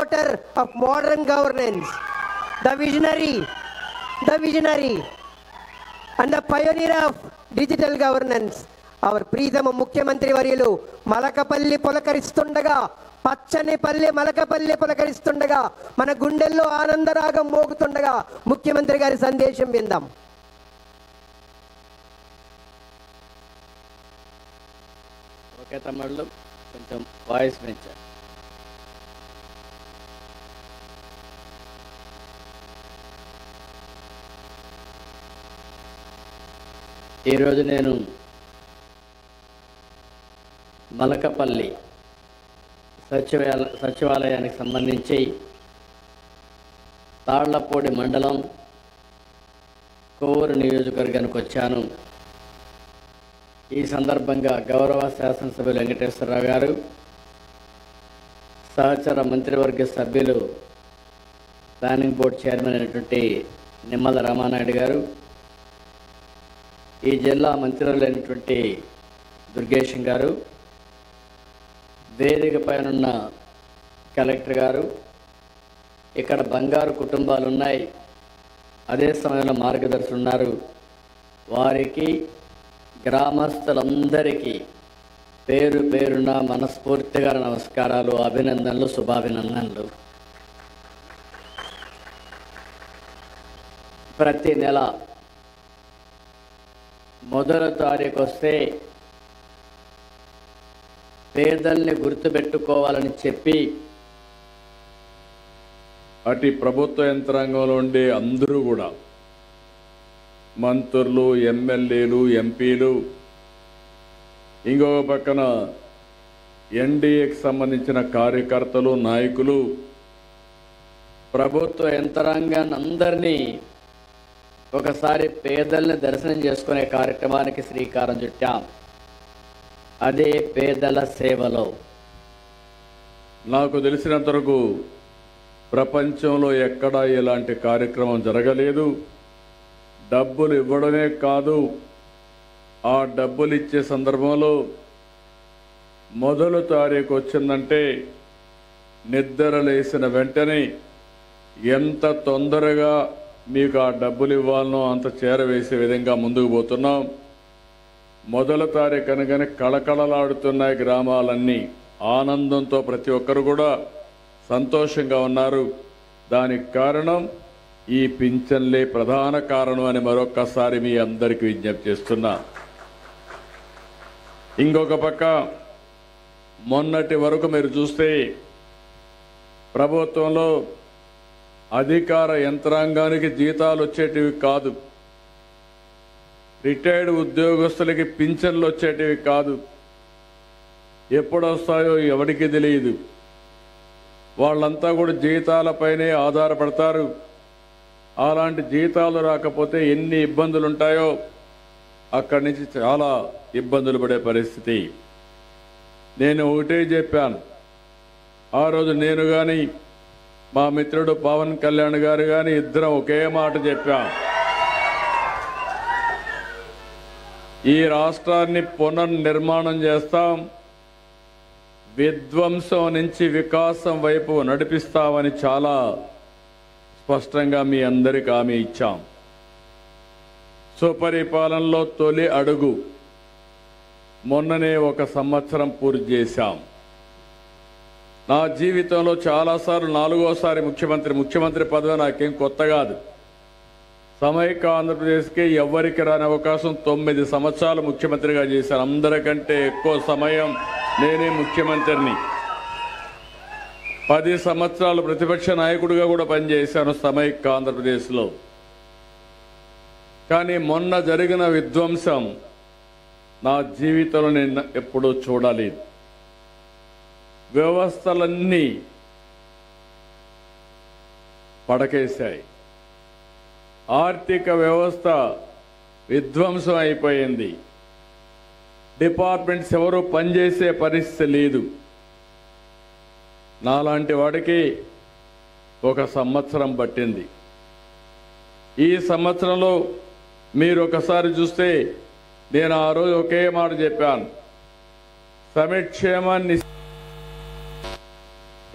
promoter of modern governance, the visionary, and the pioneer of digital governance. Our ప్రీతమ ముఖ్యమంత్రి వర్యులు మలకపల్లి పులకరిస్తుండగా, పచ్చని పల్లె మలకపల్లి పులకరిస్తుండగా, మన గుండెల్లో ఆనందరాగం మోగుతుండగా ముఖ్యమంత్రి గారి సందేశం విందాం. ఓకే తమ్ముళ్ళు, కొంచెం వాయిస్ పెంచారు. ఈరోజు నేను మలకపల్లి సచివాలయానికి సంబంధించి తాళ్లపూడి మండలం కోవూరు నియోజకవర్గానికి వచ్చాను. ఈ సందర్భంగా గౌరవ శాసనసభ్యులు వెంకటేశ్వరరావు గారు, సహచర మంత్రివర్గ సభ్యులు ప్లానింగ్ బోర్డు చైర్మన్ అయినటువంటి నిమ్మల రామానాయుడు గారు, ఈ జిల్లా మంత్రులైనటువంటి దుర్గేశం గారు, వేదిక పైనున్న కలెక్టర్ గారు, ఇక్కడ బంగారు కుటుంబాలు ఉన్నాయి, అదే సమయంలో మార్గదర్శులు ఉన్నారు. వారికి గ్రామస్తులందరికీ పేరు పేరున మనస్ఫూర్తిగా నమస్కారాలు, అభినందనలు, శుభాభినందనలు. ప్రతి నెల మొదటి తారీఖు వస్తే పేదల్ని గుర్తుపెట్టుకోవాలని చెప్పి అటు ప్రభుత్వ యంత్రాంగంలో ఉండే అందరూ కూడా మంత్రులు, ఎమ్మెల్యేలు, ఎంపీలు, ఇంకొక పక్కన ఎన్డీఏకి సంబంధించిన కార్యకర్తలు, నాయకులు, ప్రభుత్వ యంత్రాంగాన్ని అందరినీ ఒకసారి పేదల్ని దర్శనం చేసుకునే కార్యక్రమానికి శ్రీకారం చుట్టాం. అదే పేదల సేవలో. నాకు తెలిసినంతవరకు ప్రపంచంలో ఎక్కడా ఇలాంటి కార్యక్రమం జరగలేదు. డబ్బులు ఇవ్వడమే కాదు, ఆ డబ్బులు ఇచ్చే సందర్భంలో మొదటి తారీఖు వచ్చిందంటే నిద్ర లేసిన వెంటనే ఎంత తొందరగా మీకు ఆ డబ్బులు ఇవ్వాలనో అంత చేరవేసే విధంగా ముందుకు పోతున్నాం. మొదటి తారీఖు అనగానే కళకళలాడుతున్నాయి గ్రామాలన్నీ. ఆనందంతో ప్రతి ఒక్కరు కూడా సంతోషంగా ఉన్నారు. దానికి కారణం ఈ పింఛన్లే ప్రధాన కారణం అని మరొక్కసారి మీ అందరికీ విజ్ఞప్తి చేస్తున్నా. ఇంకొక పక్క మొన్నటి వరకు మీరు చూస్తే ప్రభుత్వంలో అధికార యంత్రాంగానికి జీతాలు వచ్చేటివి కాదు, రిటైర్డ్ ఉద్యోగస్తులకి పింఛన్లు వచ్చేటివి కాదు. ఎప్పుడు వస్తాయో ఎవరికి తెలియదు. వాళ్ళంతా కూడా జీతాలపైనే ఆధారపడతారు. అలాంటి జీతాలు రాకపోతే ఎన్ని ఇబ్బందులు ఉంటాయో అక్కడి నుంచి చాలా ఇబ్బందులు పడే పరిస్థితి. నేను ఒకటే చెప్పాను ఆ రోజు, నేను కానీ మా మిత్రుడు పవన్ కళ్యాణ్ గారు కానీ ఇద్దరం ఒకే మాట చెప్పాం. ఈ రాష్ట్రాన్ని పునర్నిర్మాణం చేస్తాం, విధ్వంసం నుంచి వికాసం వైపు నడిపిస్తామని చాలా స్పష్టంగా మీ అందరికీ హామీ ఇచ్చాం. సుపరిపాలనలో తొలి అడుగు మొన్ననే 1 సంవత్సరం పూర్తి చేశాం. నా జీవితంలో చాలాసార్లు 4వసారి ముఖ్యమంత్రి పదవి నాకేం కొత్త కాదు. సమైక్య ఆంధ్రప్రదేశ్కి ఎవ్వరికి రాని అవకాశం 9 సంవత్సరాలు ముఖ్యమంత్రిగా చేశాను. అందరికంటే ఎక్కువ సమయం నేనే ముఖ్యమంత్రిని. 10 సంవత్సరాలు ప్రతిపక్ష నాయకుడిగా కూడా పనిచేశాను సమైక్య ఆంధ్రప్రదేశ్లో. కానీ మొన్న జరిగిన విధ్వంసం నా జీవితంలో నేను ఎప్పుడూ చూడలేదు. వ్యవస్థలన్నీ పడకేశాయి. ఆర్థిక వ్యవస్థ విధ్వంసం అయిపోయింది. డిపార్ట్మెంట్స్ ఎవరు పనిచేసే పరిస్థితి లేదు. నాలాంటి వాడికి 1 సంవత్సరం పట్టింది. ఈ సంవత్సరంలో మీరు ఒకసారి చూస్తే నేను ఆ రోజు ఒకే మాట చెప్పాను, సంక్షేమాన్ని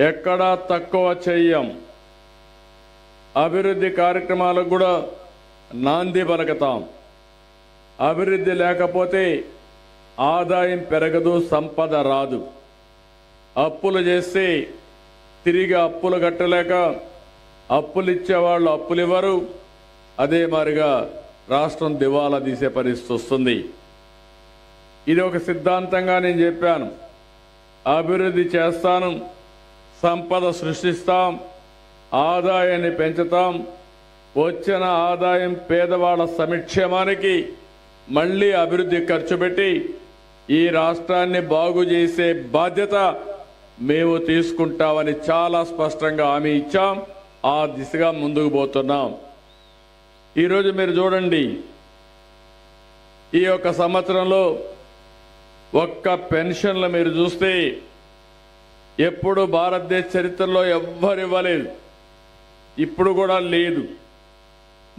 ఎక్కడా తక్కువ చెయ్యం. అభివృద్ధి కార్యక్రమాలకు కూడా నాంది పలుకుతాం. అభివృద్ధి లేకపోతే ఆదాయం పెరగదు, సంపద రాదు. అప్పులు చేస్తే తిరిగి అప్పులు కట్టలేక అప్పులు ఇచ్చేవాళ్ళు అప్పులు ఇవ్వరు. అదే మాదిరిగా రాష్ట్రం దివాలా తీసే పరిస్థితి వస్తుంది. ఇది ఒక సిద్ధాంతంగా నేను చెప్పాను. అభివృద్ధి చేస్తాను, సంపద సృష్టిస్తాం, ఆదాయాన్ని పెంచుతాం. వచ్చిన ఆదాయం పేదవాళ్ళ సంక్షేమానికి మళ్ళీ అభివృద్ధి ఖర్చు పెట్టి ఈ రాష్ట్రాన్ని బాగు చేసే బాధ్యత మేము తీసుకుంటామని చాలా స్పష్టంగా హామీ ఇచ్చాం. ఆ దిశగా ముందుకు పోతున్నాం. ఈరోజు మీరు చూడండి, ఈ యొక్క సంవత్సరంలో ఒక్క పెన్షన్లు మీరు చూస్తే ఎప్పుడు భారతదేశ చరిత్రలో ఎవ్వరు ఇవ్వలేదు, ఇప్పుడు కూడా లేదు.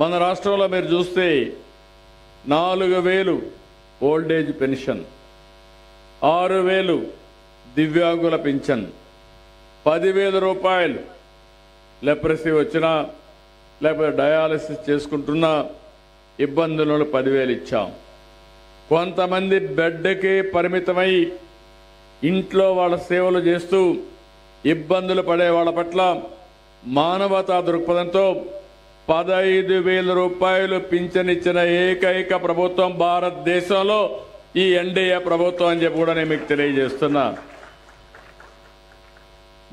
మన రాష్ట్రంలో మీరు చూస్తే 4,000 ఓల్డేజ్ పెన్షన్, 6,000 దివ్యాంగుల పింఛన్, 10,000 రూపాయలు లెప్రసీ వచ్చినా లేకపోతే డయాలసిస్ చేసుకుంటున్నా ఇబ్బందులను 10,000 ఇచ్చాం. కొంతమంది బెడ్కి పరిమితమై ఇంట్లో వాళ్ళ సేవలు చేస్తూ ఇబ్బందులు పడే వాళ్ళ పట్ల మానవతా దృక్పథంతో 15,000 రూపాయలు పింఛన్ ఇచ్చిన ఏకైక ప్రభుత్వం భారతదేశంలో ఈ ఎన్డీఏ ప్రభుత్వం అని చెప్పి కూడా నేను మీకు తెలియజేస్తున్నా.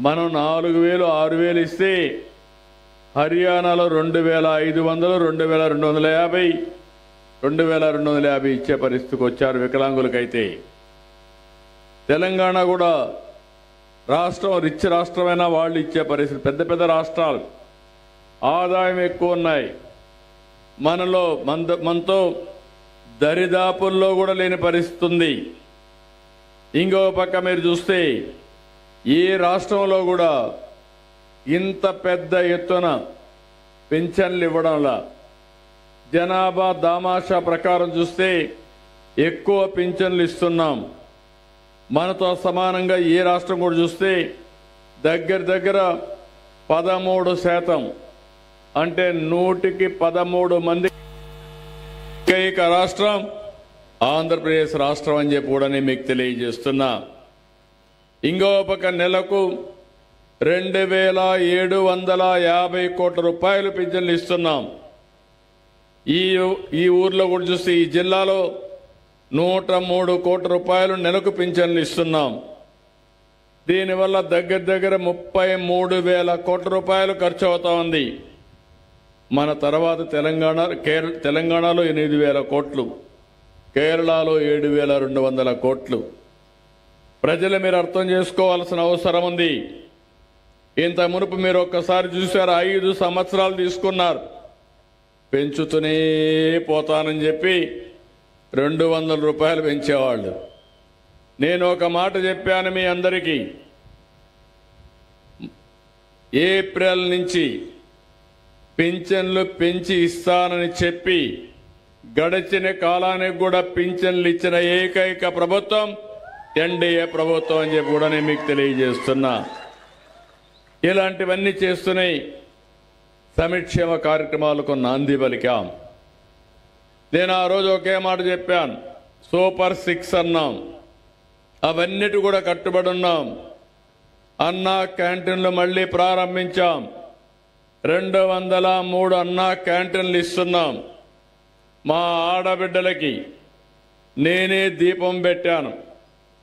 మనం 4,000, 6,000 ఇస్తే హర్యానాలో 2,500, 2,250, 2,250 ఇచ్చే పరిస్థితికి వచ్చారు వికలాంగులకైతే. తెలంగాణ కూడా రాష్ట్రం రిచ్ రాష్ట్రమైనా వాళ్ళు ఇచ్చే పరిస్థితి. పెద్ద పెద్ద రాష్ట్రాలు ఆదాయం ఎక్కువ ఉన్నాయి, మనతో దరిదాపుల్లో కూడా లేని పరిస్థితి ఉంది. ఇంకో పక్క మీరు చూస్తే ఈ రాష్ట్రంలో కూడా ఇంత పెద్ద ఎత్తున పింఛన్లు ఇవ్వడంలా జనాభా దామాషా ప్రకారం చూస్తే ఎక్కువ పింఛన్లు ఇస్తున్నాం. మనతో సమానంగా ఏ రాష్ట్రం కూడా చూస్తే దగ్గర 13%, అంటే 100కి 13 మంది ఏకైక రాష్ట్రం ఆంధ్రప్రదేశ్ రాష్ట్రం అని చెప్పి కూడా నేను మీకు తెలియజేస్తున్నా. ఇంకో పక్క నెలకు 2,750 కోట్ల రూపాయలు పింఛన్లు ఇస్తున్నాం. ఈ ఊర్లో కూడా చూస్తే ఈ జిల్లాలో 103 కోట్ల రూపాయలు నెలకు పింఛన్లు ఇస్తున్నాం. దీనివల్ల దగ్గర 33,000 కోట్ల రూపాయలు ఖర్చు అవుతా ఉంది. మన తర్వాత తెలంగాణలో 8,000 కోట్లు, కేరళలో 7,200 కోట్లు. ప్రజలు మీరు అర్థం చేసుకోవాల్సిన అవసరం ఉంది. ఇంత మునుపు మీరు ఒక్కసారి చూశారు, 5 సంవత్సరాలు తీసుకున్నారు, పెంచుతూనే పోతానని చెప్పి 200 రూపాయలు పెంచేవాళ్ళు. నేను ఒక మాట చెప్పాను మీ అందరికీ, ఏప్రిల్ నుంచి పింఛన్లు పెంచి ఇస్తానని చెప్పి గడిచిన కాలానికి కూడా పింఛన్లు ఇచ్చిన ఏకైక ప్రభుత్వం ఎన్డీఏ ప్రభుత్వం అని చెప్పి కూడా నేను మీకు తెలియజేస్తున్నా. ఇలాంటివన్నీ చేస్తున్నాయి. సంక్షేమ కార్యక్రమాలకు నాంది పలికాం. నేను ఆ రోజు ఒకే మాట చెప్పాను, సూపర్ 6 అన్నాం. అవన్నిటి కూడా కట్టుబడి ఉన్నాం. అన్నా క్యాంటీన్లు మళ్ళీ ప్రారంభించాం. 203 అన్నా క్యాంటీన్లు ఇస్తున్నాం. మా ఆడబిడ్డలకి నేనే దీపం పెట్టాను.